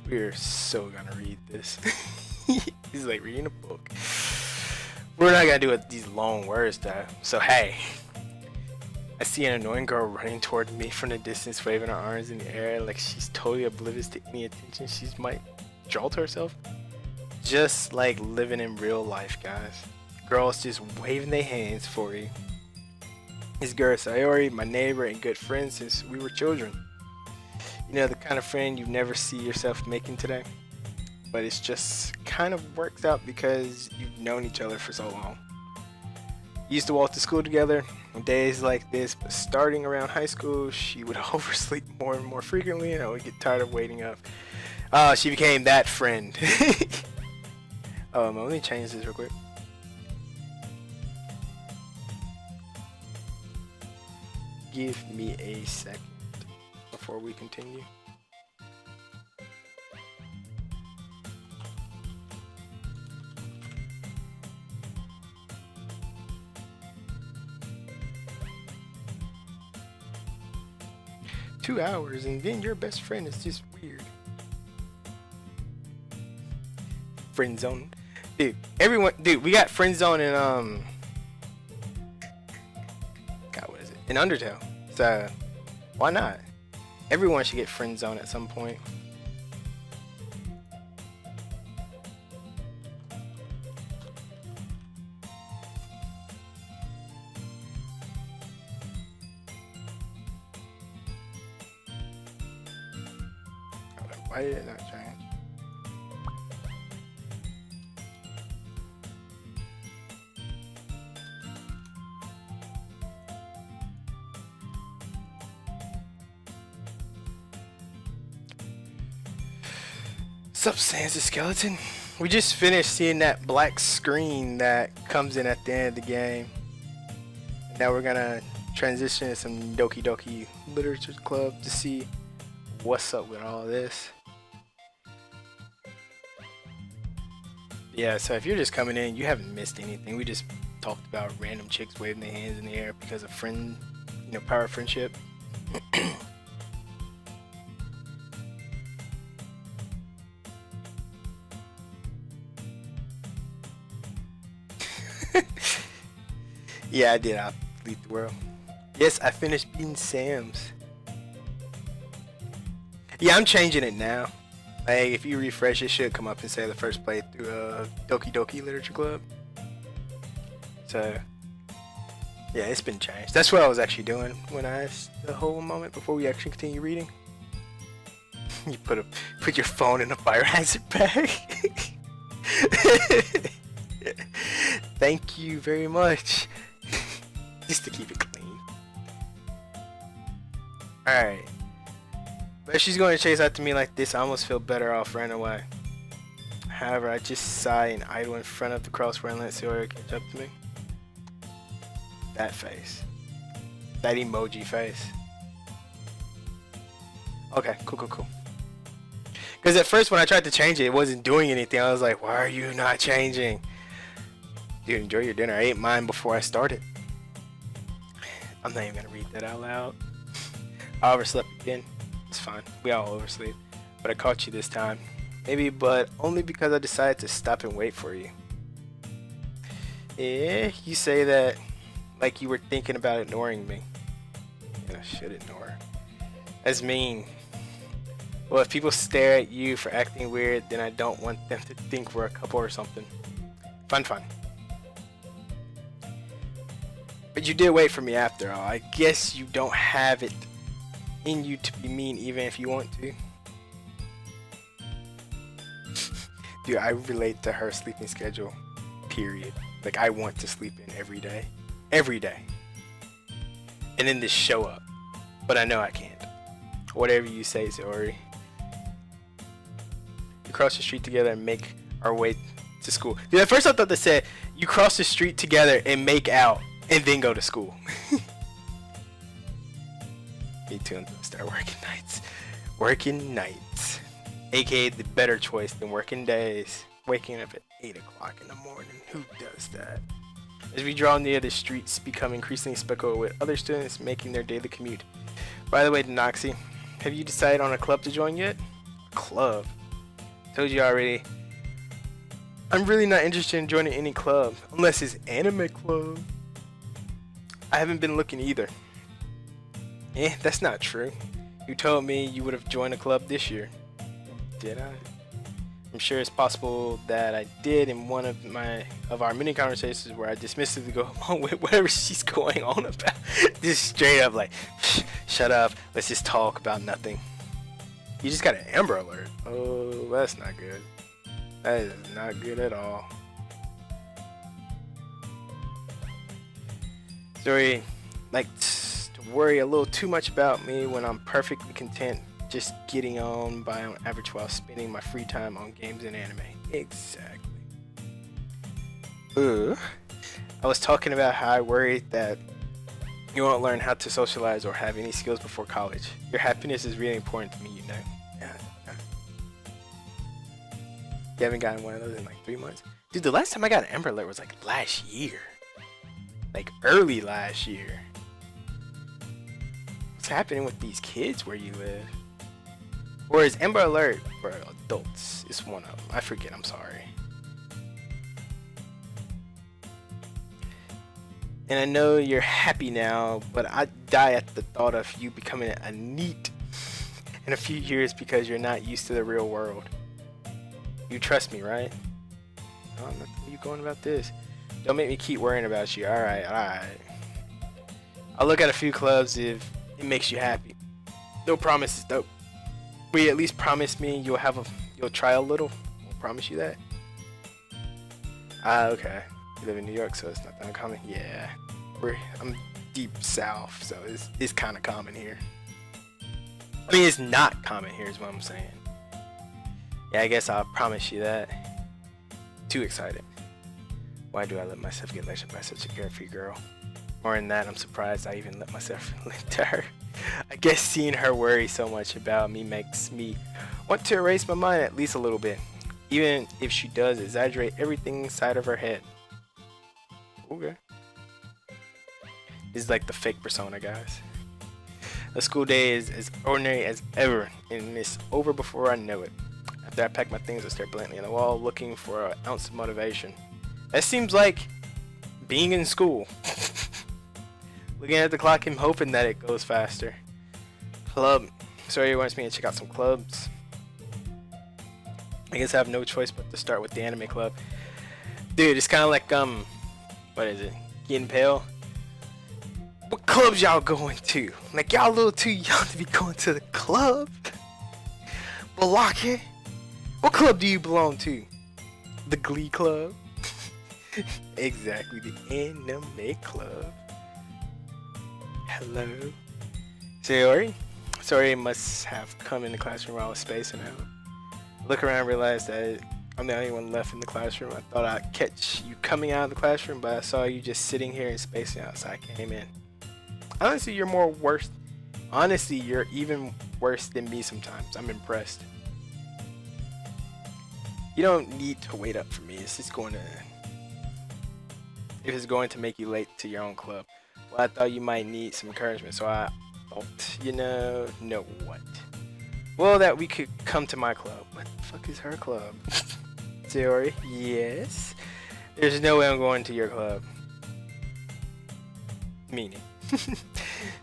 We're so gonna read this. He's like reading a book. We're not gonna do it these long words though. So hey, I see an annoying girl running toward me from the distance, waving her arms in the air like she's totally oblivious to any attention she might draw to herself. Just like living in real life, guys. Girls just waving their hands for you. This girl is Sayori, my neighbor and good friend since we were children. You know, the kind of friend you never see yourself making today. But it's just kind of works out because you've known each other for so long. We used to walk to school together on days like this, but starting around high school, she would oversleep more and more frequently, and I would get tired of waiting up. She became that friend. Let me change this real quick. Give me a second before we continue. $2 and then your best friend is just weird. Friend zone. Dude, we got friend zone in God, what is it? In Undertale. So why not? Everyone should get friend zone at some point. Why did it not change? Sup, Sans the Skeleton? We just finished seeing that black screen that comes in at the end of the game. Now we're gonna transition to some Doki Doki Literature Club to see what's up with all this. Yeah, so if you're just coming in, you haven't missed anything. We just talked about random chicks waving their hands in the air because of power of friendship. Yeah, I did. I'll leave the world. Yes, I finished beating Sam's. Yeah, I'm changing it now. Like, if you refresh, it should come up and say the first playthrough of Doki Doki Literature Club. So, yeah, it's been changed. That's what I was actually doing when I asked the whole moment before we actually continue reading. You put your phone in a fire hazard bag. Thank you very much. Just to keep it clean. Alright. But if she's going to chase after me like this, I almost feel better off running away. However, I just sigh and idle in front of the crossbar and let Sayori catch up to me. That face. That emoji face. Okay, cool. Because at first when I tried to change it, it wasn't doing anything. I was like, why are you not changing? Dude, enjoy your dinner. I ate mine before I started. I'm not even going to read that out loud. I overslept again. It's fine. We all oversleep. But I caught you this time. Maybe, but only because I decided to stop and wait for you. Yeah, you say that like you were thinking about ignoring me. And I should ignore. That's mean. Well, if people stare at you for acting weird, then I don't want them to think we're a couple or something. Fun. But you did wait for me after all. I guess you don't have it in you to be mean even if you want to. Dude, I relate to her sleeping schedule. Period. Like, I want to sleep in every day. Every day. And then just show up. But I know I can't. Whatever you say, Sayori. We cross the street together and make our way to school. Dude, at first I thought they said, you cross the street together and make out. And then go to school. Me too, until I start working nights. Working nights. AKA the better choice than working days. Waking up at 8 o'clock in the morning. Who does that? As we draw near, the streets become increasingly speckled with other students making their daily commute. By the way, Denoxi, have you decided on a club to join yet? A club? Told you already. I'm really not interested in joining any club unless it's anime club. I haven't been looking either. That's not true. You told me you would have joined a club this year. Did I? I'm sure it's possible that I did in one of our many conversations where I dismissively go along with whatever she's going on about. Just straight up like, shut up, let's just talk about nothing. You just got an Amber Alert. Oh, that's not good. That is not good at all. Sorry, like to worry a little too much about me when I'm perfectly content just getting on by on average while spending my free time on games and anime. Exactly. I was talking about how I worried that you won't learn how to socialize or have any skills before college. Your happiness is really important to me, you know. Yeah. You haven't gotten one of those in like 3 months? Dude, the last time I got an Amber Alert was like last year. Like early last year. What's happening with these kids where you live? Or is Amber Alert for adults? It's one of them. I forget, I'm sorry. And I know you're happy now, but I die at the thought of you becoming a NEET in a few years because you're not used to the real world. You trust me, right? Oh, where are you going about this? Don't make me keep worrying about you. Alright. I'll look at a few clubs if it makes you happy. No promises though. Will you at least promise me you'll try a little? I'll promise you that. Okay. You live in New York, so it's not that uncommon. Yeah. I'm deep south, so it's kind of common here. I mean, it's not common here is what I'm saying. Yeah, I guess I'll promise you that. Too excited. Why do I let myself get lectured by such a carefree girl? More than that, I'm surprised I even let myself relate to her. I guess seeing her worry so much about me makes me want to erase my mind at least a little bit. Even if she does exaggerate everything inside of her head. Okay. This is like the fake persona, guys. The school day is as ordinary as ever, and it's over before I know it. After I pack my things, I stare blankly at the wall, looking for an ounce of motivation. That seems like being in school. Looking at the clock and hoping that it goes faster. Club. Sorry, wants me to check out some clubs. I guess I have no choice but to start with the anime club. Dude, it's kind of like, what is it? Getting pale? What clubs y'all going to? Like, y'all a little too young to be going to the club. Balake? What club do you belong to? The Glee Club? Exactly, the anime club. Hello? Sorry, must have come in the classroom while I was spacing out. Look around and realize that I'm the only one left in the classroom. I thought I'd catch you coming out of the classroom, but I saw you just sitting here and spacing out, so I came in. Honestly, you're even worse than me sometimes. I'm impressed. You don't need to wait up for me. If it's going to make you late to your own club. Well, I thought you might need some encouragement, so I thought, know what? Well, that we could come to my club. What the fuck is her club? Theory, yes. There's no way I'm going to your club. Meaning.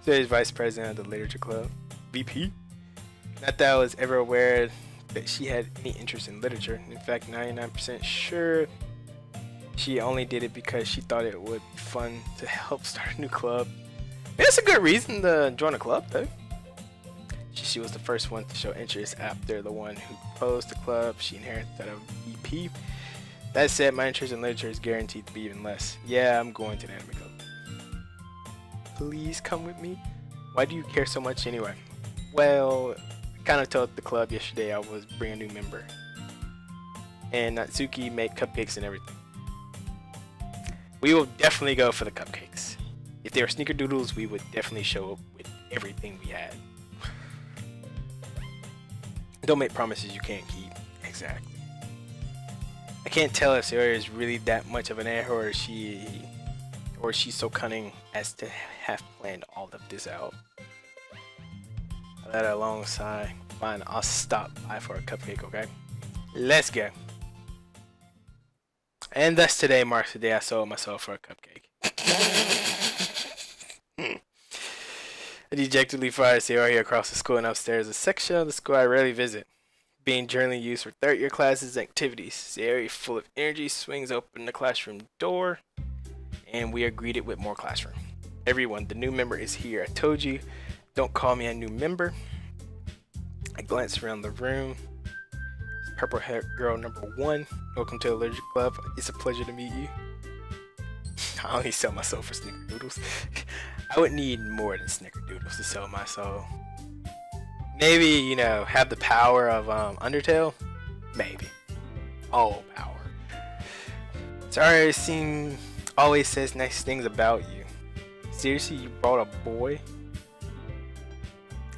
So he's vice president of the literature club. VP? Not that I was ever aware that she had any interest in literature. In fact, 99% sure she only did it because she thought it would be fun to help start a new club. That's a good reason to join a club, though. She was the first one to show interest after the one who proposed the club. She inherited that of VP. That said, my interest in literature is guaranteed to be even less. Yeah, I'm going to the anime club. Please come with me. Why do you care so much anyway? Well, I kind of told the club yesterday I was bringing a new member. And Natsuki made cupcakes and everything. We will definitely go for the cupcakes. If they were sneakerdoodles, we would definitely show up with everything we had. Don't make promises you can't keep. Exactly. I can't tell if Sayori is really that much of an air, or she's so cunning as to have planned all of this out. I let her alongside. Fine, I'll stop by for a cupcake, okay? Let's go. And thus today marks the day I sold myself for a cupcake. I dejectedly fired Sayori across the school and upstairs, a section of the school I rarely visit, being generally used for third year classes and activities. Sayori, full of energy, swings open the classroom door, and we are greeted with more classroom. Everyone, the new member is here. I told you, don't call me a new member. I glance around the room. Purple hair girl number 1. Welcome to the Allergic Club. It's a pleasure to meet you. I only sell my soul for snickerdoodles. I would need more than snickerdoodles to sell my soul. Maybe, you know, have the power of Undertale? Maybe. All power. Sorry, always says nice things about you. Seriously, you brought a boy?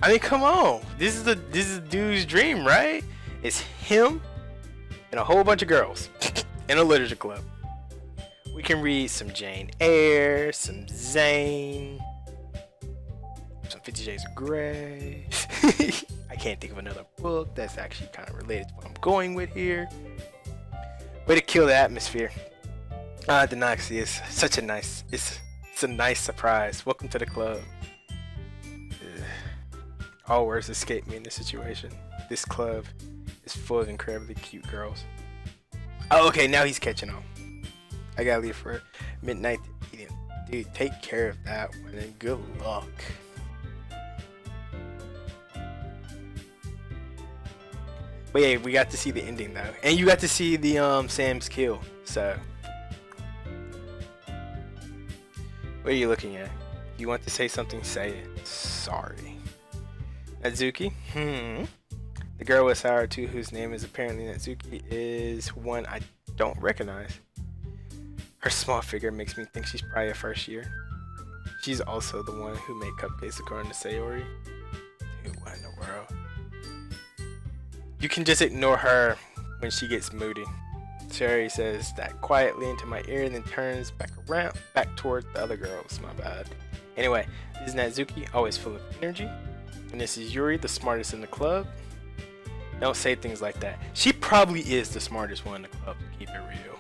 I mean, come on. This is the dude's dream, right? It's him and a whole bunch of girls in a literature club. We can read some Jane Eyre, some Zane, some 50 Shades of Grey. I can't think of another book that's actually kind of related to what I'm going with here. Way to kill the atmosphere. Denoxi is such a nice, it's a nice surprise. Welcome to the club. All words escape me in this situation. This club is full of incredibly cute girls. Oh, okay, now he's catching on. I gotta leave for midnight eating. Dude, take care of that one and good luck. But yeah, we got to see the ending though. And you got to see the Sam's kill, so. What are you looking at? If you want to say something, say it. Sorry. Natsuki? The girl with Sour too, whose name is apparently Natsuki, is one I don't recognize. Her small figure makes me think she's probably a first year. She's also the one who made cupcakes according to Sayori. Dude, what in the world? You can just ignore her when she gets moody. Sayori says that quietly into my ear and then turns back toward the other girls. My bad. Anyway, this is Natsuki, always full of energy. And this is Yuri, the smartest in the club. Don't say things like that. She probably is the smartest one in the club, to keep it real.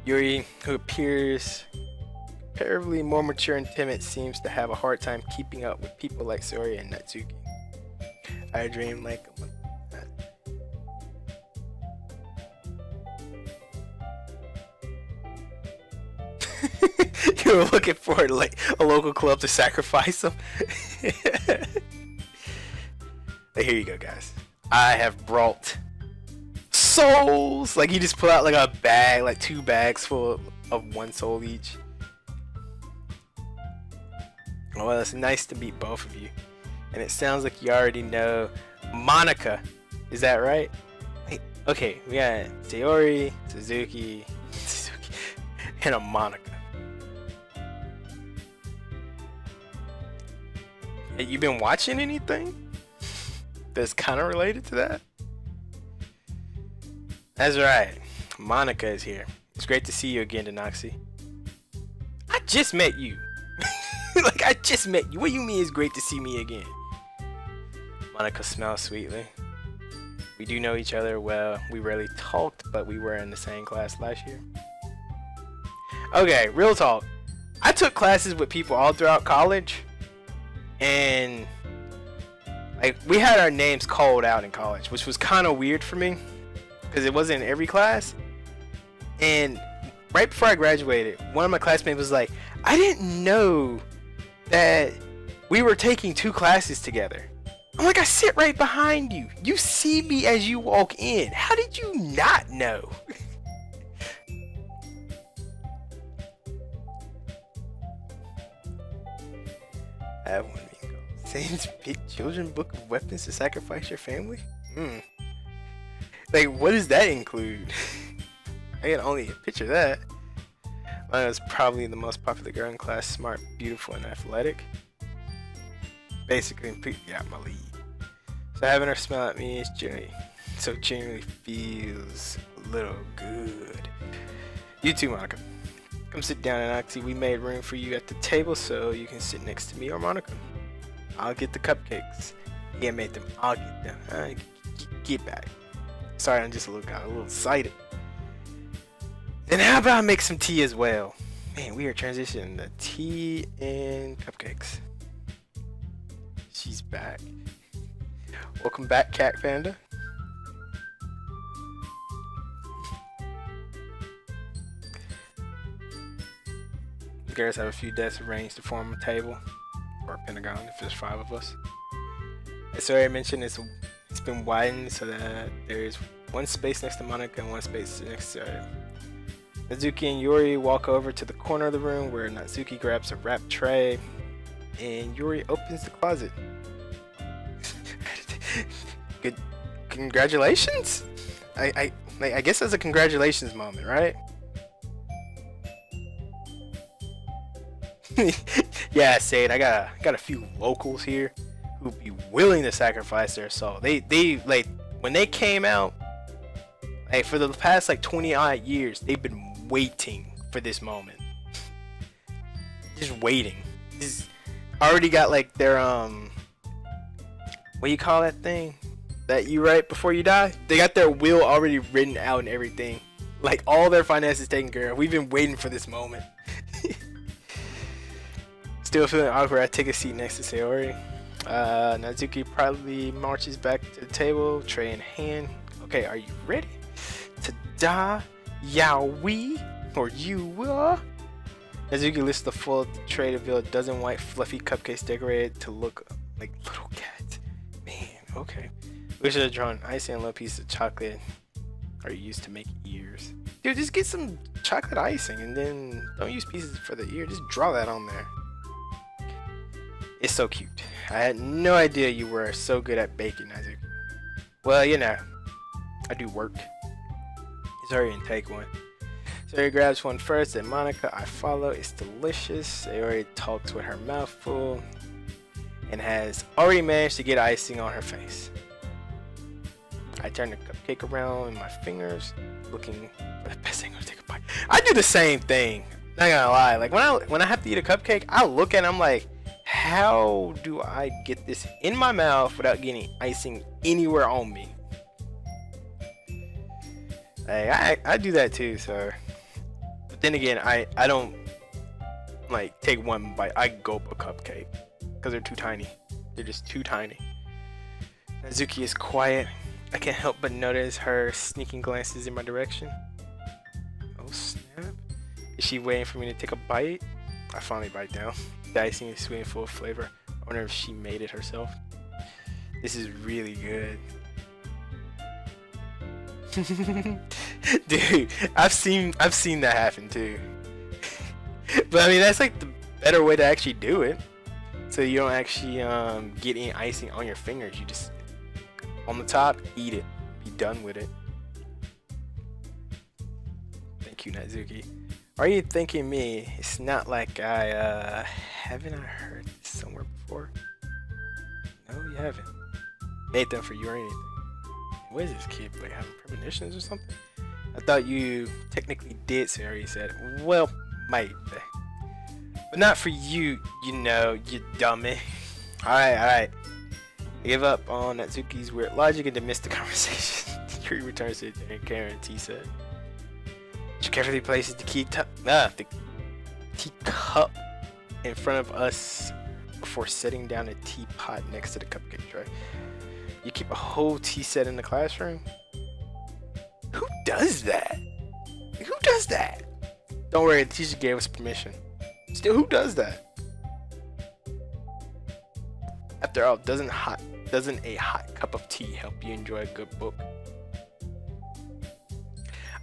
Yuri, who appears comparatively more mature and timid, seems to have a hard time keeping up with people like Sayori and Natsuki. I dream like a month. You were looking for like a local club to sacrifice them. But here you go, guys. I have brought souls. Like, you just pull out like a bag, like 2 bags full of 1 soul each. Well, it's nice to meet both of you. And it sounds like you already know Monica. Is that right? Wait, okay, we got Sayori, Suzuki, and a Monica. Hey, you been watching anything that's kind of related to that? That's right. Monica is here. It's great to see you again, Denoxi. I just met you. Like, I just met you. What do you mean it's great to see me again? Monica smiles sweetly. We do know each other well. We rarely talked, but we were in the same class last year. Okay, real talk. I took classes with people all throughout college. And like, we had our names called out in college, which was kind of weird for me because it wasn't in every class. And right before I graduated, one of my classmates was like, I didn't know that we were taking 2 classes together. I'm like, I sit right behind you. You see me as you walk in. How did you not know? I have one amigo. Satan's big children book of weapons to sacrifice your family? Like, what does that include? I can only picture that. Mine was probably the most popular girl in class, smart, beautiful, and athletic. Basically, completely out my league. So having her smile at me is genuinely feels a little good. You too, Monica. Come sit down and actually we made room for you at the table so you can sit next to me or Monica. I'll get the cupcakes. Yeah, made them. I'll get them. Get back. Sorry, I'm just got a little excited. Then how about I make some tea as well? Man, we are transitioning to tea and cupcakes. She's back. Welcome back, Cat Panda. The girls have a few desks arranged to form a table or a pentagon if there's 5 of us. As already mentioned, it's been widened so that there's one space next to Monica and one space next to Natsuki and Yuri walk over to the corner of the room where Natsuki grabs a wrapped tray and Yuri opens the closet. Good, congratulations. I guess that's a congratulations moment, right? Yeah, Sade, I got a few locals here who'd be willing to sacrifice their soul. They like when they came out, like for the past like 20 odd years, they've been waiting for this moment. Just waiting. Just already got like their what do you call that thing that you write before you die? They got their will already written out and everything. Like all their finances taken care of. We've been waiting for this moment. Still feeling awkward, I take a seat next to Sayori. Natsuki probably marches back to the table, tray in hand. Okay, are you ready to die? Yaoi, or you will? Natsuki lifts the full tray to reveal a dozen white fluffy cupcakes decorated to look like little cats. Man, okay. We should have drawn icing and a little piece of chocolate are used to make ears. Dude, just get some chocolate icing and then don't use pieces for the ear. Just draw that on there. It's so cute. I had no idea you were so good at baking, Natsuki. Well, you know, I do work. It's already in take one. So he grabs one first, then Monica, I follow. It's delicious. They already talks with her mouth full and has already managed to get icing on her face. I turn the cupcake around in my fingers, looking for the best angle to take a bite. I do the same thing. Not gonna lie. Like when I have to eat a cupcake, I look at it, I'm like, how do I get this in my mouth without getting icing anywhere on me? Hey, I do that too, so. But then again, I don't like take one bite. I gulp a cupcake because they're too tiny. They're just too tiny. Natsuki is quiet. I can't help but notice her sneaking glances in my direction. Oh snap. Is she waiting for me to take a bite? I finally bite down. The icing is sweet and full of flavor. I wonder if she made it herself. This is really good. Dude, I've seen that happen too. But I mean, that's like the better way to actually do it. So you don't actually get any icing on your fingers. You just on the top, eat it. Be done with it. Thank you, Natsuki. Are you thanking me? It's not like haven't I heard this somewhere before? No, you haven't. Made them for you or anything. What is this kid, like having premonitions or something? I thought you technically did, Sarah, he said. Well, might be. But not for you, you know, you dummy. Alright. I give up on Natsuki's weird logic and dismiss the conversation. Yuri returns to the camera and T said. She carefully places the teacup in front of us before setting down a teapot next to the cupcake tray. You keep a whole tea set in the classroom? Who does that? Who does that? Don't worry, the teacher gave us permission. Still, who does that? After all, doesn't a hot cup of tea help you enjoy a good book?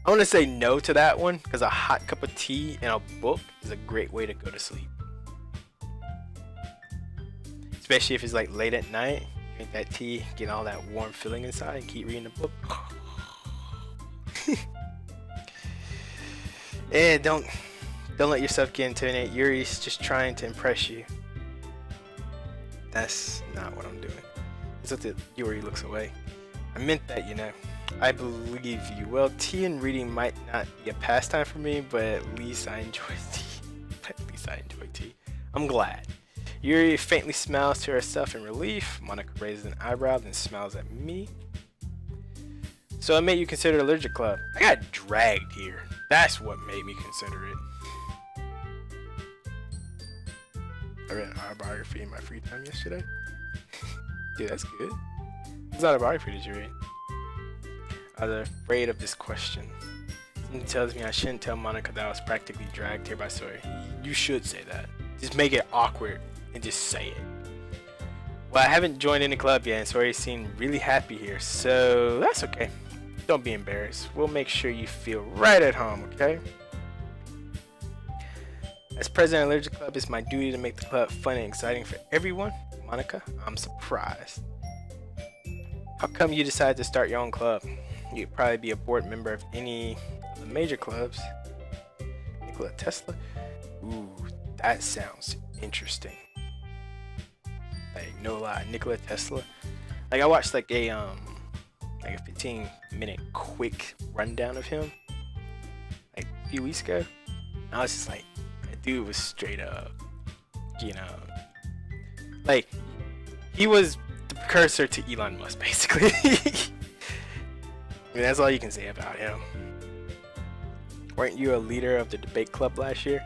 I want to say no to that one because a hot cup of tea and a book is a great way to go to sleep. Especially if it's like late at night, drink that tea, get all that warm feeling inside and keep reading the book. Yeah, don't let yourself get into it. Yuri's just trying to impress you. That's not what I'm doing. It's what the Yuri looks away. I meant that, you know. I believe you. Well, tea and reading might not be a pastime for me, but at least I enjoy tea. I'm glad. Yuri faintly smiles to herself in relief. Monica raises an eyebrow, then smiles at me. So it made you consider Allergic Club. I got dragged here. That's what made me consider it. I read an autobiography in my free time yesterday. Dude, that's good. What autobiography did you read? I was afraid of this question. Something tells me I shouldn't tell Monica that I was practically dragged here by Sawyer. You should say that. Just make it awkward and just say it. Well, I haven't joined any club yet, and Sawyer seemed really happy here, so that's okay. Don't be embarrassed. We'll make sure you feel right at home, okay? As president of Allergic Club, it's my duty to make the club fun and exciting for everyone. Monica, I'm surprised. How come you decided to start your own club? You'd probably be a board member of any of the major clubs. Nikola Tesla? Ooh, that sounds interesting. Like, no lie, Nikola Tesla. Like, I watched like a 15-minute quick rundown of him like a few weeks ago. And I was just like, that dude was straight up, you know, like he was the precursor to Elon Musk, basically. I mean, that's all you can say about him. Weren't you a leader of the debate club last year?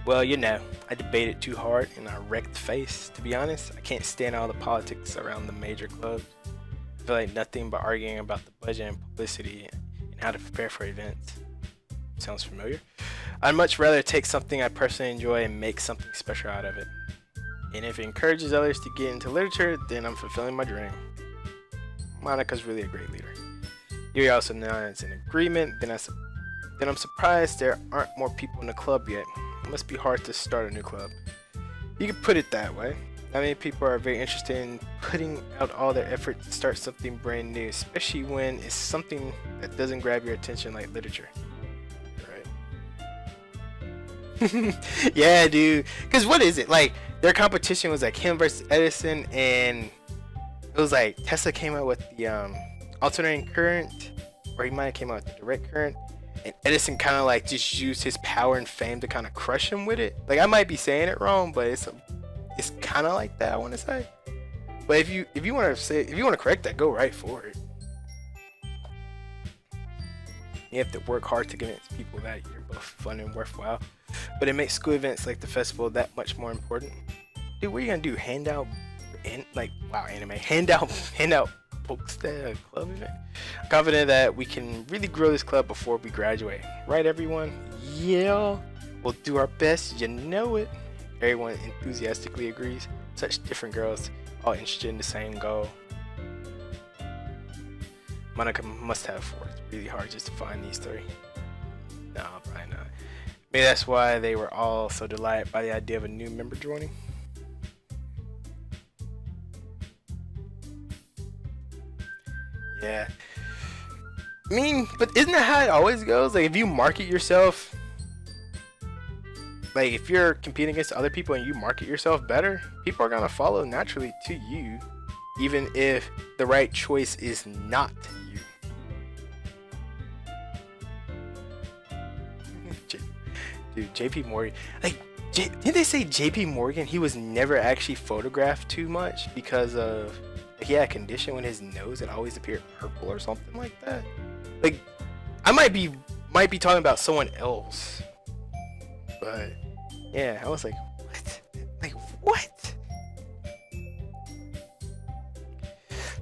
Well, you know, I debated too hard and I wrecked face. To be honest, I can't stand all the politics around the major clubs. I feel like nothing but arguing about the budget and publicity and how to prepare for events. Sounds familiar? I'd much rather take something I personally enjoy and make something special out of it. And if it encourages others to get into literature, then I'm fulfilling my dream. Monica's really a great leader. Yuri also nods in agreement. Then I'm surprised there aren't more people in the club yet. It must be hard to start a new club. You could put it that way. Not many people are very interested in putting out all their effort to start something brand new, especially when it's something that doesn't grab your attention like literature. Right? Yeah, dude. Because what is it? Like, their competition was like him versus Edison, and it was like Tesla came out with the alternating current, or he might have came out with the direct current, and Edison kind of like just used his power and fame to kind of crush him with it. Like, I might be saying it wrong, but it's kind of like that, I want to say. But if you want to correct that, go right for it. You have to work hard to convince people that you're both fun and worthwhile, but it makes school events like the festival that much more important. Dude, what are you gonna do? Hand out books at a club event? I'm confident that we can really grow this club before we graduate. Right, everyone? Yeah, we'll do our best. You know it. Everyone enthusiastically agrees. Such different girls, all interested in the same goal. Monica must have worked really hard just to find these three. No, probably not. Maybe that's why they were all so delighted by the idea of a new member joining. Yeah. I mean, but isn't that how it always goes? Like, if you market yourself, like if you're competing against other people and you market yourself better, people are gonna follow naturally to you, even if the right choice is not you. Dude, JP Morgan, like, didn't they say JP Morgan, he was never actually photographed too much because of, like, he had a condition when his nose had always appeared purple or something like that? Like, I might be talking about someone else, but yeah, I was like, what? Like, what?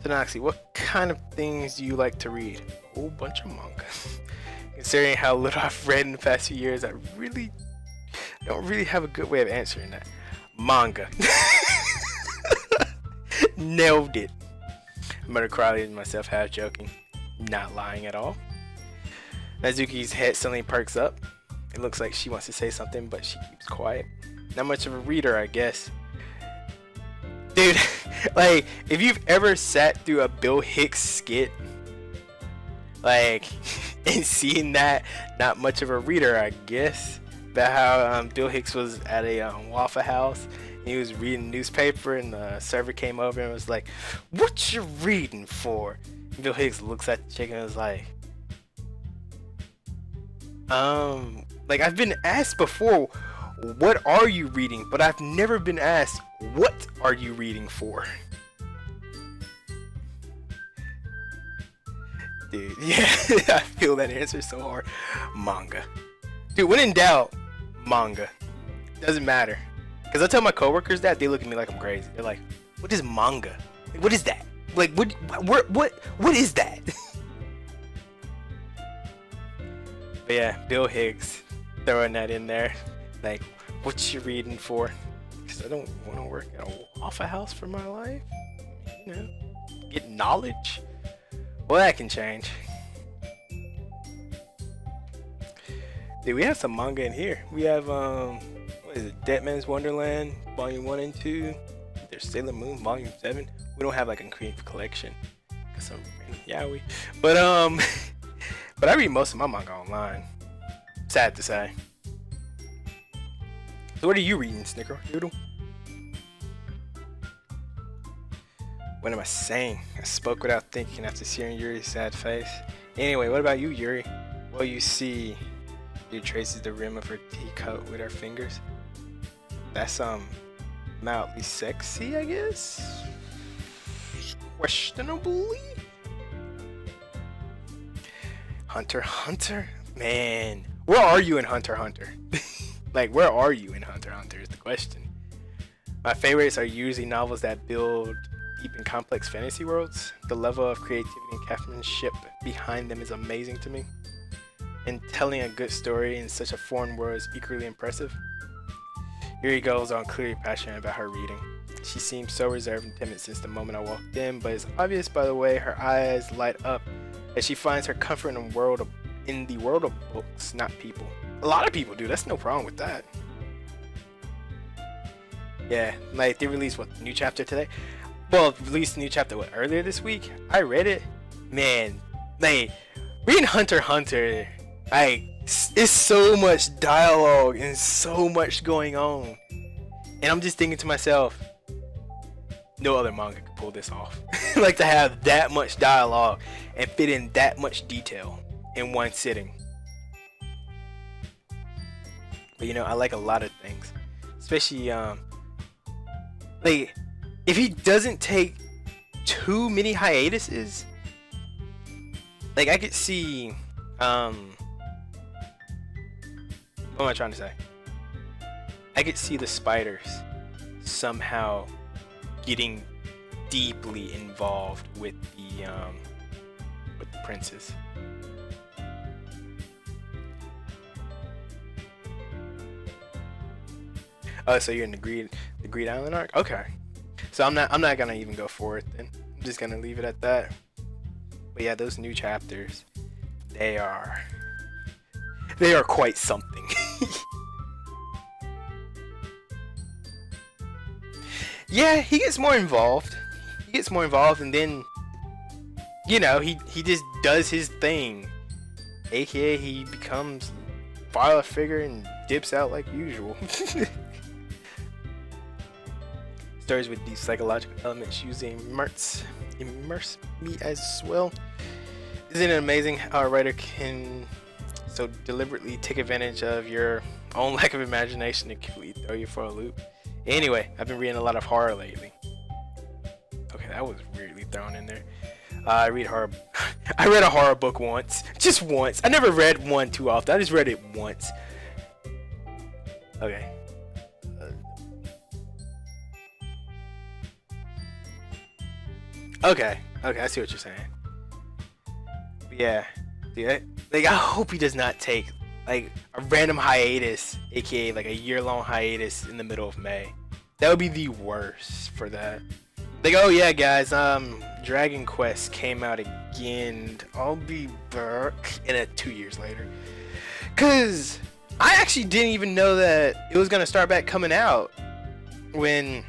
Denoxi, what kind of things do you like to read? A whole bunch of manga. Considering how little I've read in the past few years, I really don't really have a good way of answering that. Manga. Nailed it. I muttered quietly to myself, half joking, not lying at all. Nazuki's head suddenly perks up. It looks like she wants to say something, but she keeps quiet. Not much of a reader, I guess. Dude, like, if you've ever sat through a Bill Hicks skit, like, and seen that, not much of a reader, I guess. About how Bill Hicks was at a Waffle House, and he was reading a newspaper, and the server came over and was like, "What you reading for?" And Bill Hicks looks at the chick and was like, like, I've been asked before, what are you reading? But I've never been asked, what are you reading for? Dude, yeah, I feel that answer so hard. Manga. Dude, when in doubt, manga. Doesn't matter. Because I tell my coworkers that, they look at me like I'm crazy. They're like, what is manga? Like, what is that? Like, what is that? But yeah, Bill Higgs, throwing that in there. Like, what you reading for? Because I don't want to work at a Waffle House for my life. You know, get knowledge. Well, that can change. Dude, we have some manga in here. We have, what is it? Dead Man's Wonderland, Volume 1 and 2. There's Sailor Moon, Volume 7. We don't have like a creative collection. Cause but but I read most of my manga online. Sad to say. So what are you reading, Snickerdoodle? What am I saying? I spoke without thinking after seeing Yuri's sad face. Anyway, what about you, Yuri? Well, you see, she traces the rim of her teacup with her fingers. That's mildly sexy, I guess. Questionably. Hunter x Hunter? Man, where are you in Hunter x Hunter? Like, where are you in Hunter x Hunter is the question. My favorites are usually novels that build deep and complex fantasy worlds. The level of creativity and craftsmanship behind them is amazing to me. And telling a good story in such a foreign world is equally impressive. Yuri goes on clearly passionate about her reading. She seems so reserved and timid since the moment I walked in, but it's obvious by the way her eyes light up as she finds her comfort in the world of books, not people. A lot of people do, that's no problem with that. Yeah, like they released what, new chapter today? Well, released a new chapter earlier this week. I read it. Man, like reading Hunter x Hunter, it's so much dialogue and so much going on. And I'm just thinking to myself, no other manga could pull this off. Like to have that much dialogue and fit in that much detail in one sitting. But you know, I like a lot of things. Especially like if he doesn't take too many hiatuses, like I could see what am I trying to say? I could see the spiders somehow getting deeply involved with the princess. Oh, so you're in the Greed Island arc? Okay. So I'm not gonna even go for it then. I'm just gonna leave it at that. But yeah, those new chapters, they are quite something. Yeah, he gets more involved. And then, you know, he just does his thing. AKA he becomes father figure and dips out like usual. Stories with these psychological elements usually immerse me as well. Isn't it amazing how a writer can so deliberately take advantage of your own lack of imagination to completely throw you for a loop? Anyway, I've been reading a lot of horror lately. Okay, that was weirdly thrown in there. I read horror. I read a horror book once. Just once. I never read one too often. I just read it once. Okay. Okay, I see what you're saying. But yeah, dude, like I hope he does not take like a random hiatus, aka like a year-long hiatus in the middle of May. That would be the worst for that. Like, oh yeah, guys, Dragon Quest came out again. I'll be back, and then 2 years later, cause I actually didn't even know that it was gonna start back coming out when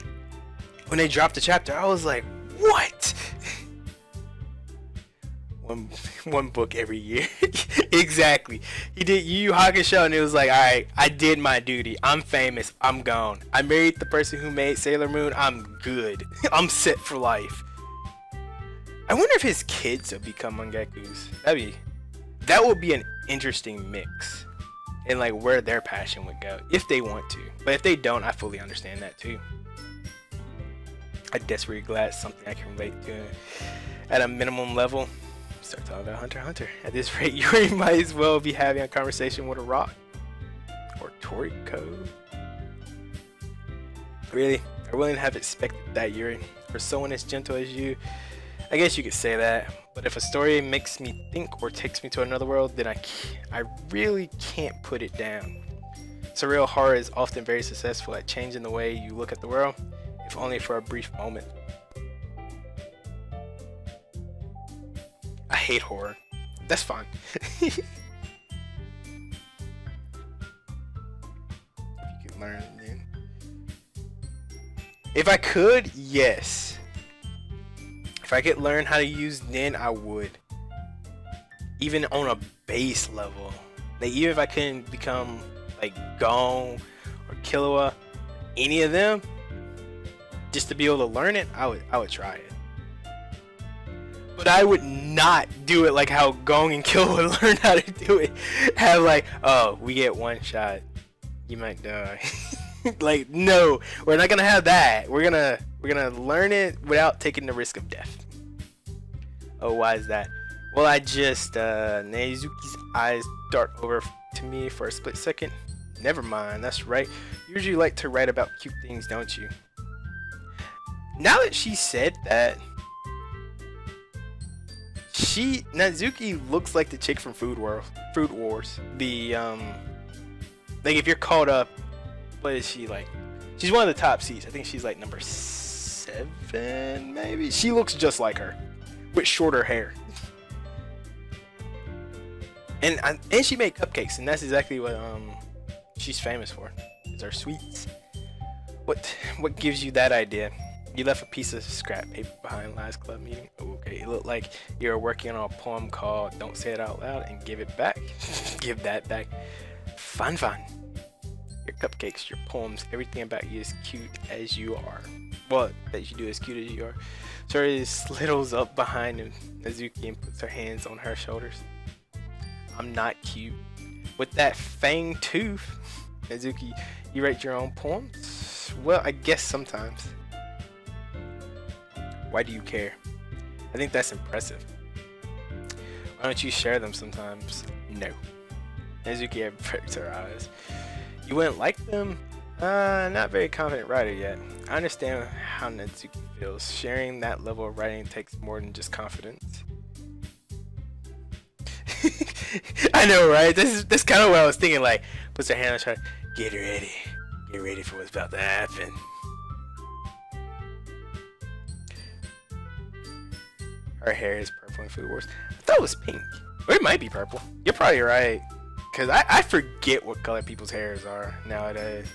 they dropped the chapter. I was like, what? One book every year. Exactly. He did Yu Yu Hakusho and it was like, alright, I did my duty. I'm famous. I'm gone. I married the person who made Sailor Moon. I'm good. I'm set for life. I wonder if his kids will become mangakus. That would be an interesting mix. and like where their passion would go if they want to. But if they don't, I fully understand that too. I'm desperately glad it's something I can relate to at a minimum level. Start talking about Hunter x Hunter. At this rate, you might as well be having a conversation with a rock or Toriko. Really, I wouldn't have expected that, Yuri. For someone as gentle as you, I guess you could say that. But if a story makes me think or takes me to another world, then I really can't put it down. Surreal horror is often very successful at changing the way you look at the world, if only for a brief moment. I hate horror. That's fine. You can learn, man. If I could, yes. If I could learn how to use Nin, I would. Even on a base level. Like, even if I couldn't become like Gon or Killua, any of them, just to be able to learn it, I would try it. But I would not do it like how Gon and Killua learned how to do it. Have like, oh, we get one shot, you might die. Like, no, we're not gonna have that. We're gonna learn it without taking the risk of death. Oh, why is that? Well, I just Nezuki's eyes dart over to me for a split second. Never mind, that's right. You usually like to write about cute things, don't you? Now that she said that, Nezuki looks like the chick from Food Wars. The like if you're caught up, what is she like? She's one of the top seeds. I think she's like number 7, maybe. She looks just like her, with shorter hair. And she made cupcakes, and that's exactly what she's famous for. Is her sweets. What gives you that idea? You left a piece of scrap paper behind last club meeting. Okay, it looked like you were working on a poem called "Don't Say It Out Loud" and give it back. Give that back. Fun. Your cupcakes, your poems, everything about you is cute as you are. Well, that you do as cute as you are. Sori slittles up behind him, Nezuki, and puts her hands on her shoulders. I'm not cute. With that fang tooth, Nezuki, you write your own poems? Well, I guess sometimes. Why do you care? I think that's impressive. Why don't you share them sometimes? No. Nezuki averts her eyes. You wouldn't like them? Not very confident writer yet. I understand how Nezuki feels. Sharing that level of writing takes more than just confidence. I know, right? That's kind of what I was thinking. Like, puts her hand on her. Get ready for what's about to happen. Her hair is purple in Food Wars. I thought it was pink. Or it might be purple. You're probably right. Because I forget what color people's hairs are nowadays.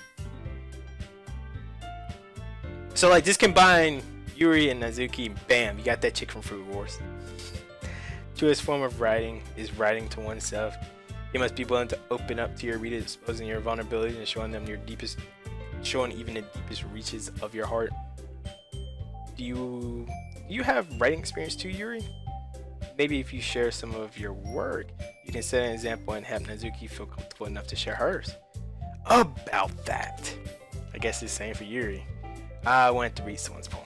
So, like, just combine Yuri and Nezuki, bam, you got that chick from Food Wars. Truest form of writing is writing to oneself. You must be willing to open up to your readers, exposing your vulnerabilities and showing them showing even the deepest reaches of your heart. Do you have writing experience too, Yuri? Maybe if you share some of your work, you can set an example and have Nezuki feel comfortable enough to share hers. About that, I guess it's the same for Yuri. I wanted to read someone's poem.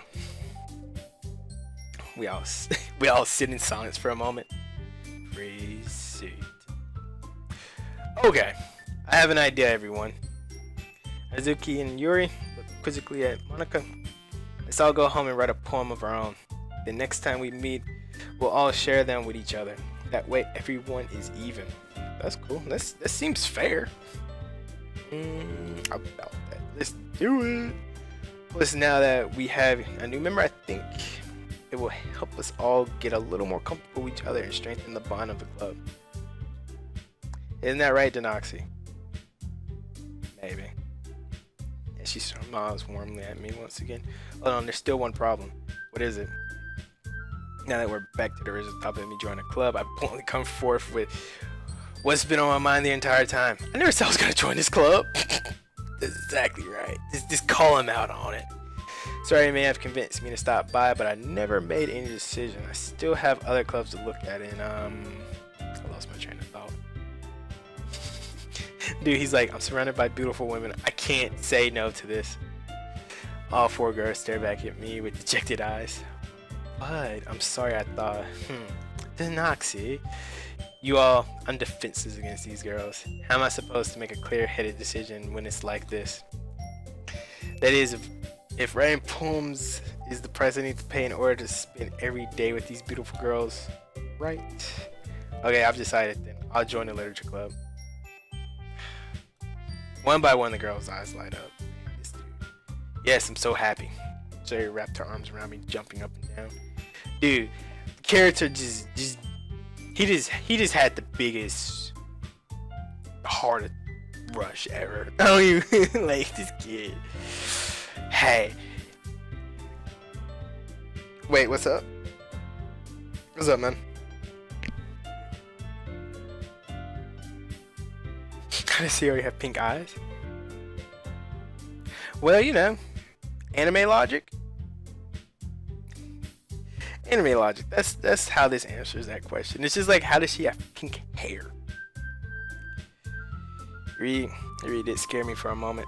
We all sit in silence for a moment. Freeze it. Okay, I have an idea, everyone. Nezuki and Yuri look quizzically at Monika. Let's all go home and write a poem of our own. The next time we meet, we'll all share them with each other. That way, everyone is even. That's cool. That seems fair. About that. Let's do it. Plus, now that we have a new member, I think it will help us all get a little more comfortable with each other and strengthen the bond of the club. Isn't that right, Denoxi? Maybe. And she smiles warmly at me once again. Hold on, there's still one problem. What is it? Now that we're back to the original topic of me joining the club, I bluntly come forth with what's been on my mind the entire time. I never said I was going to join this club. That's exactly right. Just call him out on it. Sorry, you may have convinced me to stop by, but I never made any decision. I still have other clubs to look at, and I lost my train of thought. Dude, he's like, I'm surrounded by beautiful women. I can't say no to this. All four girls stare back at me with dejected eyes. But I'm sorry, I thought, Denoxi. You all, I'm defenseless against these girls. How am I supposed to make a clear-headed decision when it's like this? That is, if writing poems is the price I need to pay in order to spend every day with these beautiful girls, right? Okay, I've decided then. I'll join the literature club. One by one, the girls' eyes light up. This dude. Yes, I'm so happy. Jerry wrapped her arms around me, jumping up and down. Dude, the character he just had the biggest heart rush ever. I don't even like this kid. Hey. Wait, what's up? What's up, man? Does he already have pink eyes? Well, you know, anime logic. Anime logic. That's how this answers that question. It's just like, how does she have pink hair? It really did scare me for a moment.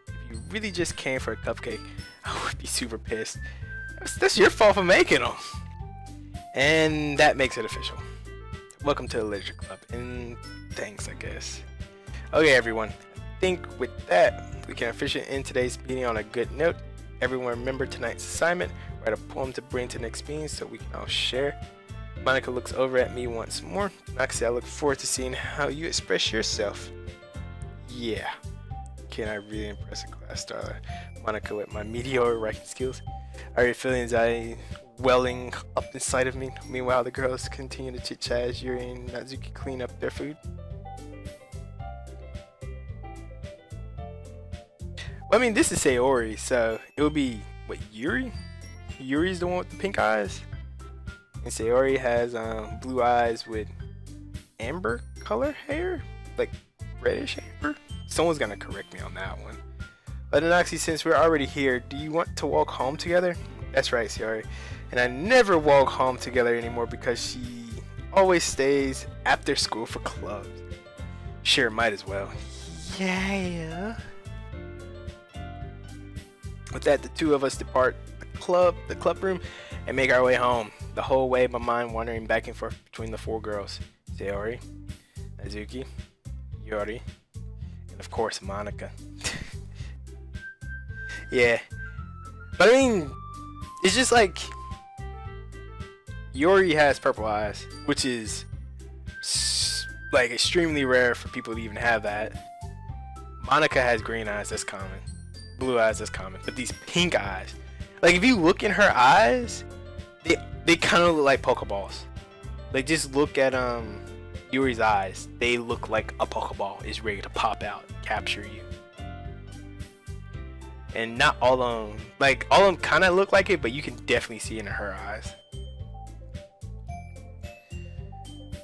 If you really just came for a cupcake, I would be super pissed. That's your fault for making them. And that makes it official. Welcome to the literature club. And thanks, I guess. Okay, everyone. I think with that, we can officially end today's meeting on a good note. Everyone remember tonight's assignment. Write a poem to bring to the next meeting so we can all share. Monica looks over at me once more. Denoxi, I look forward to seeing how you express yourself. Yeah. Can I really impress a class starter? Monica with my mediocre writing skills. Are your feelings welling up inside of me? Meanwhile, the girls continue to chit-chat as Yuri and Natsuki clean up their food. Well, I mean, this is Sayori, so it would be, what, Yuri? Yuri's the one with the pink eyes? And Sayori has blue eyes with amber color hair? Like, reddish amber? Someone's gonna correct me on that one. But Denoxi, since we're already here, do you want to walk home together? That's right, Sayori. And I never walk home together anymore because she always stays after school for clubs. Sure, might as well. Yeah. With that, the two of us depart the club room, and make our way home. The whole way, my mind wandering back and forth between the four girls: Sayori, Natsuki, Yuri, and of course Monica. Yeah, but I mean, it's just like Yuri has purple eyes, which is like extremely rare for people to even have that. Monica has green eyes, that's common. Blue eyes, that's common. But these pink eyes, like if you look in her eyes, they kind of look like Pokeballs. Like just look at Yuri's eyes. They look like a Pokeball is ready to pop out, capture you. And not all of them, like all of them kind of look like it, but you can definitely see it in her eyes.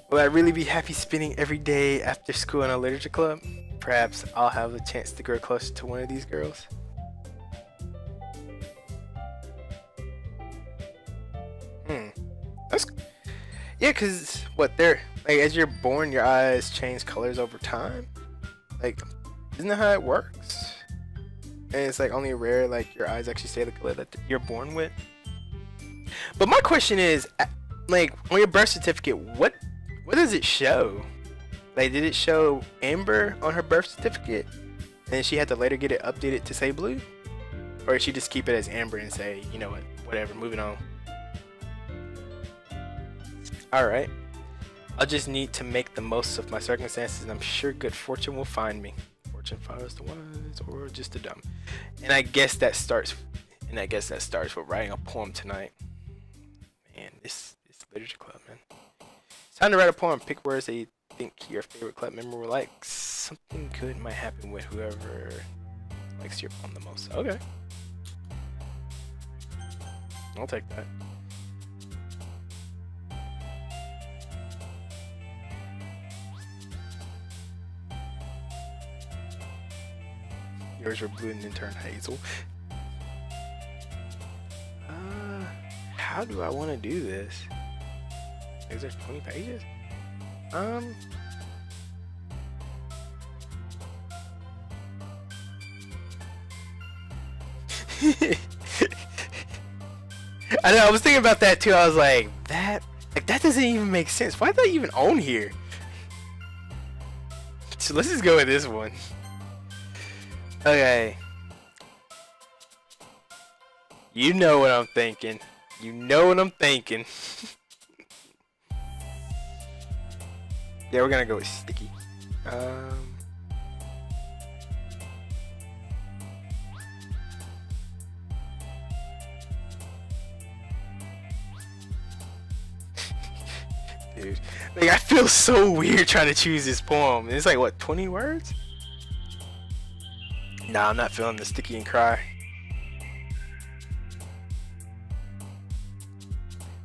Will I really be happy spending every day after school in a literature club? Perhaps I'll have a chance to grow closer to one of these girls. That's, yeah, cause what they're like, as you're born, your eyes change colors over time. Like, isn't that how it works? And it's like only rare, like your eyes actually stay the color that you're born with. But my question is, like, on your birth certificate, what does it show? Like, did it show amber on her birth certificate, and then she had to later get it updated to say blue? Or did she just keep it as amber and say, you know what, whatever, moving on? Alright. I'll just need to make the most of my circumstances, and I'm sure good fortune will find me. Fortune follows the wise, or just the dumb. And I guess that starts with writing a poem tonight. Man, this literature club, man. It's time to write a poem. Pick words that you think your favorite club member will like. Something good might happen with whoever likes your poem the most. Okay. I'll take that. Yours were blue and then turned hazel. How do I want to do this? Is there 20 pages? I know, I was thinking about that too. I was like, that doesn't even make sense. Why did that even own here? So let's just go with this one. Okay. You know what I'm thinking. You know what I'm thinking. Yeah, we're gonna go with sticky. Dude, like I feel so weird trying to choose this poem. It's like what, 20 words? Nah, I'm not feeling the sticky and cry.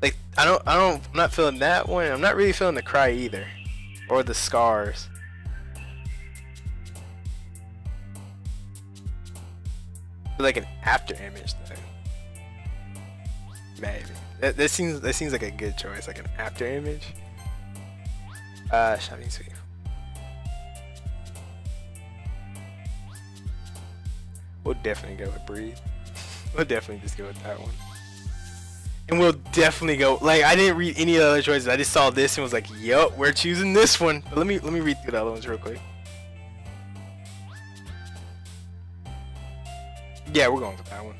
Like I'm not feeling that one. I'm not really feeling the cry either, or the scars. Like an after image though. Maybe that seems like a good choice, like an after image. Shining Sweep. We'll definitely go with Breathe. We'll definitely just go with that one. And we'll definitely go, like, I didn't read any of the other choices. I just saw this and was like, yup, we're choosing this one. But let me read through the other ones real quick. Yeah, we're going with that one.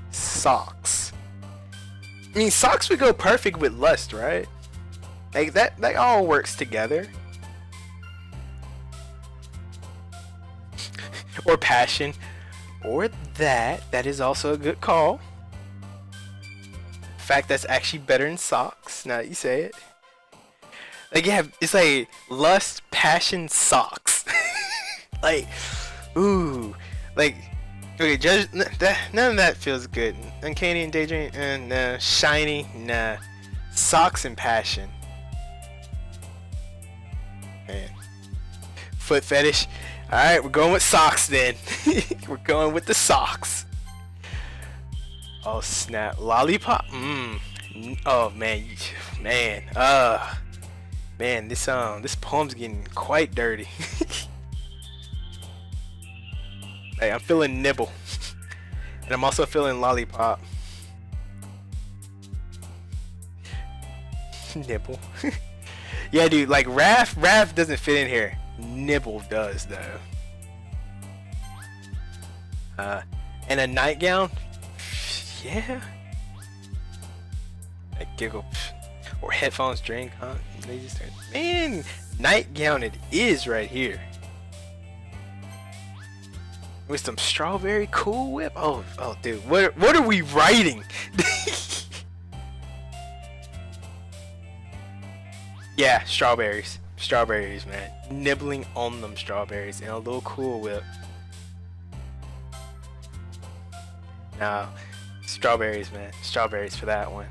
Socks. I mean, socks would go perfect with lust, right? Like that all works together. Or passion. Or that is also a good call. In fact, that's actually better than socks, now that you say it. Like, yeah, it's like lust, passion, socks. Like, ooh. Like, okay, none of that feels good. Uncanny and daydream, nah. Shiny, nah. Socks and passion. Man. Foot fetish. Alright, we're going with socks then. We're going with the socks. Oh snap. Lollipop? Oh man. Man, this poem's getting quite dirty. Hey, I'm feeling nibble. And I'm also feeling lollipop. Nibble. Yeah, dude, like Raph doesn't fit in here. Nibble does though. And a nightgown? Yeah. A giggle. Or headphones, drink, huh? Man, nightgown it is right here. With some strawberry Cool Whip. Oh, dude, what are we writing? Yeah, strawberries. Strawberries, man. Nibbling on them strawberries and a little Cool Whip. No, strawberries, man. Strawberries for that one.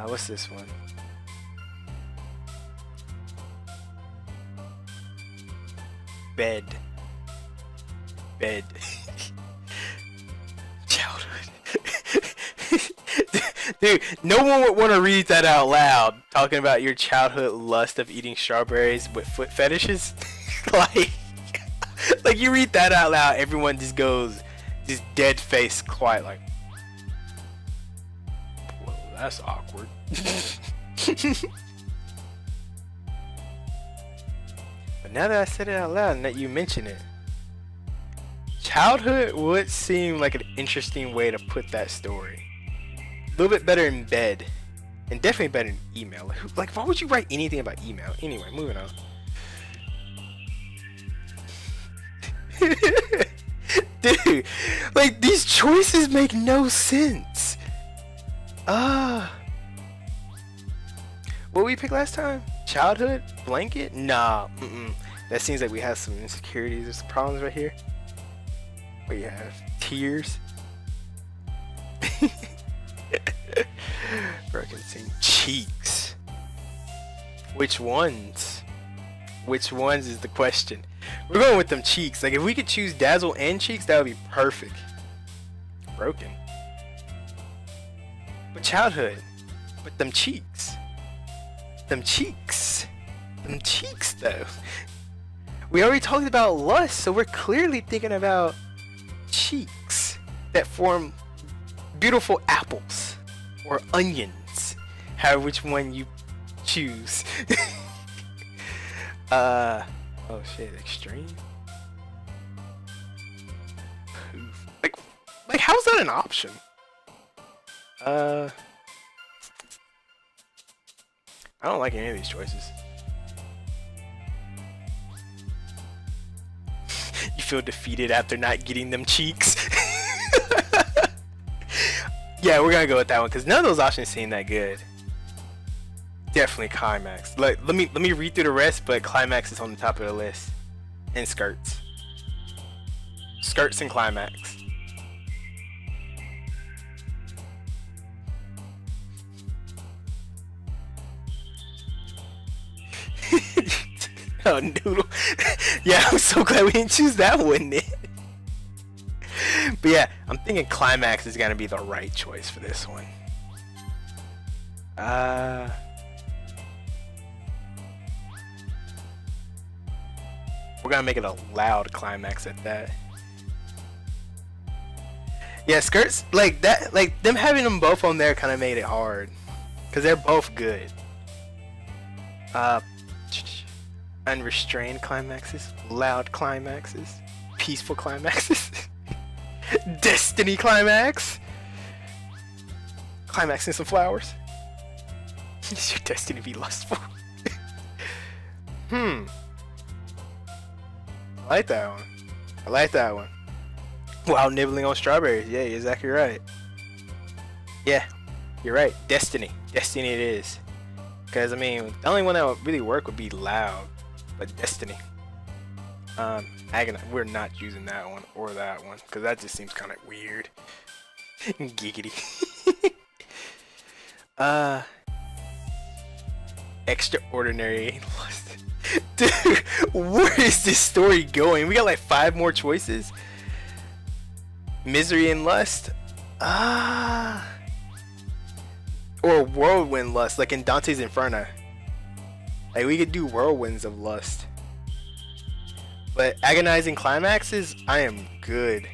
What's this one? Bed. Childhood. Dude, no one would want to read that out loud. Talking about your childhood lust of eating strawberries with foot fetishes. like you read that out loud, everyone just goes, just dead face quiet like, well, that's awkward. But now that I said it out loud and that you mention it, childhood would seem like an interesting way to put that story. A little bit better in bed, and definitely better in email. Like, why would you write anything about email? Anyway, moving on. Dude, like, these choices make no sense. What did we pick last time? Childhood? Blanket? Nah, That seems like we have some insecurities or some problems right here. We have tears. Referencing cheeks. Which ones? Which ones is the question. We're going with them cheeks. Like, if we could choose dazzle and cheeks, that would be perfect. Broken. But childhood. But them cheeks. Them cheeks. Them cheeks, though. We already talked about lust, so we're clearly thinking about cheeks that form beautiful apples or onions. However, which one you choose. Oh shit, extreme? Like how's that an option? I don't like any of these choices. You feel defeated after not getting them cheeks. Yeah, we're gonna go with that one because none of those options seem that good. Definitely climax. Like, let me read through the rest, but climax is on the top of the list. And skirts. Skirts and climax. Oh, noodle. Yeah, I'm so glad we didn't choose that one then. But yeah, I'm thinking climax is gonna be the right choice for this one. We're gonna make it a loud climax at that. Yeah, skirts like that, like them having them both on there kind of made it hard, cause they're both good. Unrestrained climaxes, loud climaxes, peaceful climaxes, destiny climax, climaxing some flowers. Is your destiny to be lustful? I like that one. I like that one. While nibbling on strawberries. Yeah, you're exactly right. Yeah, you're right. Destiny. Destiny it is. Because, I mean, the only one that would really work would be loud. But destiny. We're not using that one or that one. Because that just seems kind of weird. Giggity. Extraordinary lust. Dude, where is this story going? We got like 5 more choices. Misery and lust. Or whirlwind lust, like in Dante's Inferno. Like we could do whirlwinds of lust. But agonizing climaxes, I am good.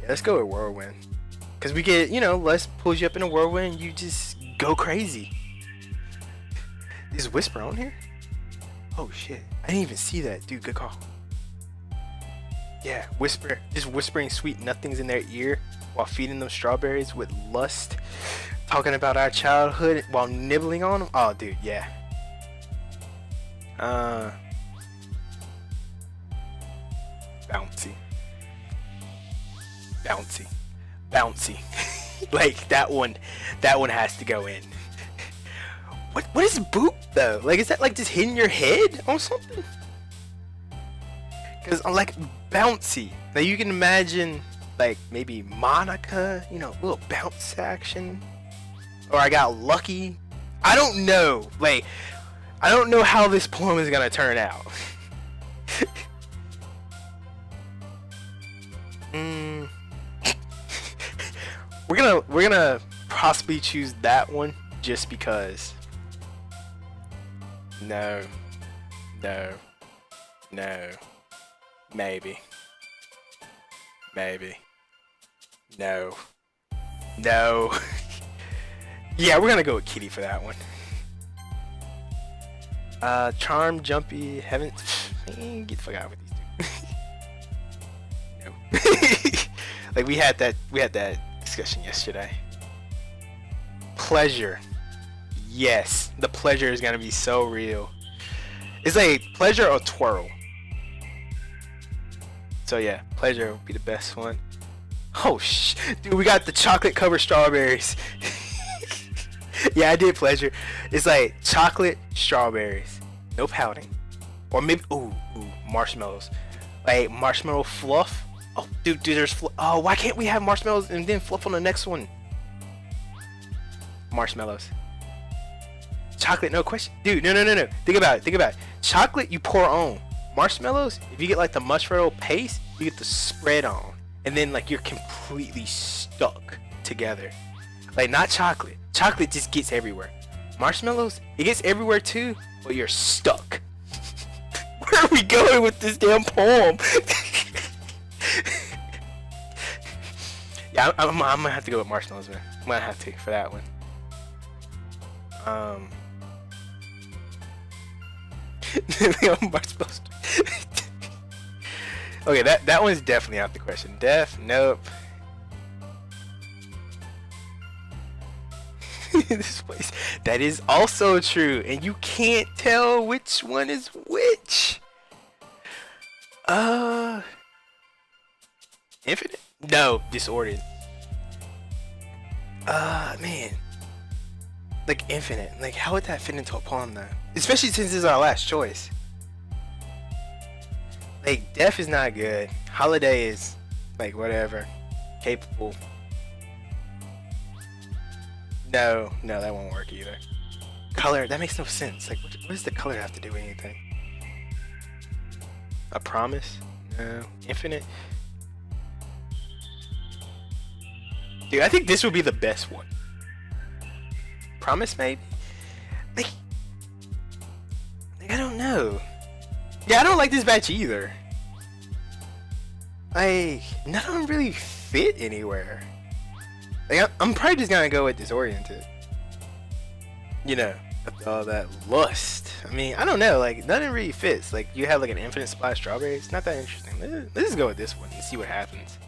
Yeah, let's go with whirlwind. Cause we get, you know, lust pulls you up in a whirlwind, you just go crazy. Is Whisper on here? Oh shit, I didn't even see that, dude. Good call. Yeah, Whisper, just whispering sweet nothings in their ear while feeding them strawberries with lust, talking about our childhood while nibbling on them. Oh, dude, yeah. Bouncy, bouncy, bouncy. Like that one has to go in. What is boop though? Like, is that like just hitting your head on something? Cause I'm like bouncy. Now you can imagine like maybe Monica, you know, a little bounce action. Or I got lucky. I don't know. Like, I don't know how this poem is gonna turn out. We're gonna possibly choose that one just because. No. Maybe. No. Yeah, we're gonna go with Kitty for that one. Charm, Jumpy, Heaven. Get the fuck out with these two. No. Like we had that discussion yesterday. Pleasure. Yes, the pleasure is gonna be so real. It's like pleasure or twirl. So yeah, pleasure would be the best one. Oh dude, we got the chocolate covered strawberries. Yeah, I did pleasure. It's like chocolate strawberries, no pouting, or maybe ooh marshmallows, like marshmallow fluff. Oh dude, there's oh, why can't we have marshmallows and then fluff on the next one? Marshmallows. Chocolate, no question. Dude, no. Think about it. Chocolate you pour on. Marshmallows, if you get like the marshmallow paste, you get the spread on. And then like you're completely stuck together. Like not chocolate. chocolate just gets everywhere. Marshmallows, it gets everywhere too, but you're stuck. Where are we going with this damn poem? Yeah, I'm gonna have to go with marshmallows, man. I'm gonna have to for that one. Marshmallows. Okay, that one's definitely out the question. Def, nope. This place, that is also true, and you can't tell which one is which. Infinite? No, disordered. Man. Like infinite. Like how would that fit into a poem though? Especially since this is our last choice. Like deaf is not good. Holiday is like whatever. Capable. No, that won't work either. Color, that makes no sense. Like what does the color have to do with anything? A promise? No. Infinite? Dude, I think this would be the best one. Promise, maybe? Like I don't know. Yeah, I don't like this batch either. Like, none of them really fit anywhere. Like, I'm probably just gonna go with disoriented. You know, with all that lust. I mean, I don't know. Like, none of it really fits. Like, you have like an infinite supply of strawberries. It's not that interesting. Let's just go with this one and see what happens.